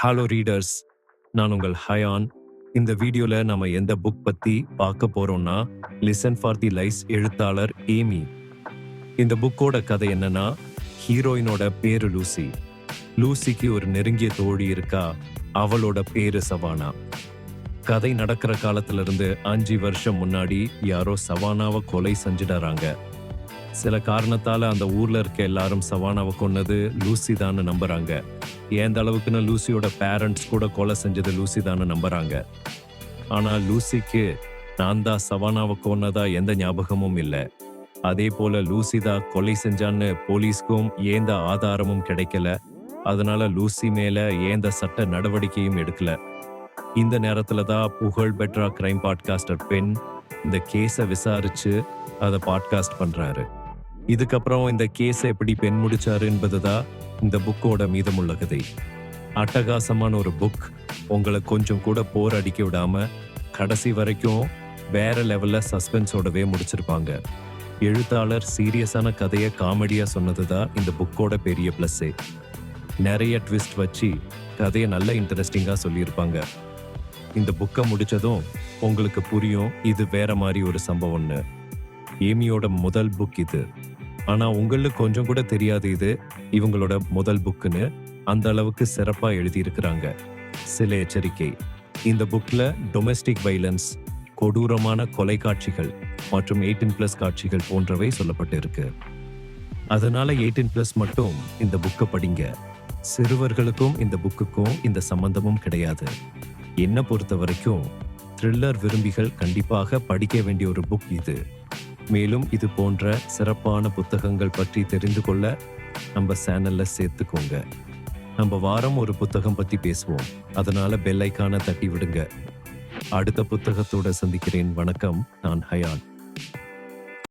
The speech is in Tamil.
ஹலோ ரீடர்ஸ், நான் உங்கள் ஹயான். இந்த வீடியோல நம்ம எந்த புக் பத்தி பார்க்க போறோம்னா, லிசன் ஃபார் தி லைஸ் எழுத்தாளர் ஏமி. இந்த புக்கோட கதை என்னன்னா, ஹீரோயினோட பேரு லூசி. லூசிக்கு ஒரு நெருங்கிய தோழி இருக்கா, அவளோட பேரு சவானா. கதை நடக்கிற காலத்துல இருந்து 5 வருஷம் முன்னாடி யாரோ சவானாவை கொலை செஞ்சிடறாங்க. சில காரணத்தால அந்த ஊர்ல இருக்க எல்லாரும் சவானாவை கொன்னது லூசி தான் நம்புறாங்க. எந்த அளவுக்குன்னு லூசியோட பேரண்ட்ஸ் கூட கொலை செஞ்சது லூசி தான் நம்புறாங்க. ஆனா லூசிக்கு நான் தான் சவானாவை கொன்னதா எந்த ஞாபகமும் இல்லை. அதே போல லூசி தான் கொலை செஞ்சான்னு போலீஸ்க்கும் எந்த ஆதாரமும் கிடைக்கல. அதனால லூசி மேல எந்த சட்ட நடவடிக்கையும் எடுக்கல. இந்த நேரத்துல தான் புகழ் பெற்ற கிரைம் பாட்காஸ்டர் பென் இந்த கேஸை விசாரிச்சு அதை பாட்காஸ்ட் பண்றாரு. இதுக்கப்புறம் இந்த கேஸை எப்படி பெண் முடிச்சாரு என்பதுதான் இந்த புக்கோட மீதமுள்ள கதை. அட்டகாசமான ஒரு புக். உங்களை கொஞ்சம் கூட போர் அடிக்க விடாம கடைசி வரைக்கும் வேற லெவல்ல சஸ்பென்ஸோடவே முடிச்சிருப்பாங்க. எழுத்தாளர் சீரியஸான கதையை காமெடியா சொன்னதுதான் இந்த புக்கோட பெரிய பிளஸ்ஸே. நிறைய ட்விஸ்ட் வச்சு கதையை நல்ல இன்ட்ரெஸ்டிங்கா சொல்லியிருப்பாங்க. இந்த புக்கை முடிச்சதும் உங்களுக்கு புரியும் இது வேற மாதிரி ஒரு சம்பவம்னு. ஏமியோட முதல் புக் இது. ஆனா உங்களுக்கு கொஞ்சம் கூட தெரியாது இது இவங்களோட முதல் புக்குன்னு. அந்த அளவுக்கு சிறப்பா எழுதியிருக்கிறாங்க. சில எச்சரிக்கை: இந்த புக்ல டொமெஸ்டிக் வைலன்ஸ், கொடூரமான கொலை காட்சிகள் மற்றும் 18+ காட்சிகள் போன்றவை சொல்லப்பட்டு இருக்கு. அதனால 18+ மட்டும் இந்த புக்கை படிங்க. சிறுவர்களுக்கும் இந்த புக்குக்கும் இந்த சம்பந்தமும் கிடையாது. என்ன பொறுத்த வரைக்கும் த்ரில்லர் விரும்பிகள் கண்டிப்பாக படிக்க வேண்டிய ஒரு புக் இது. மேலும் இது போன்ற சிறப்பான புத்தகங்கள் பற்றி தெரிந்து கொள்ள நம்ம சேனல்ல சேர்த்துக்கோங்க. நம்ம வாரம் ஒரு புத்தகம் பத்தி பேசுவோம். அதனால பெல் ஐகானை தட்டி விடுங்க. அடுத்த புத்தகத்தோட சந்திக்கிறேன். வணக்கம். நான் ஹயான்.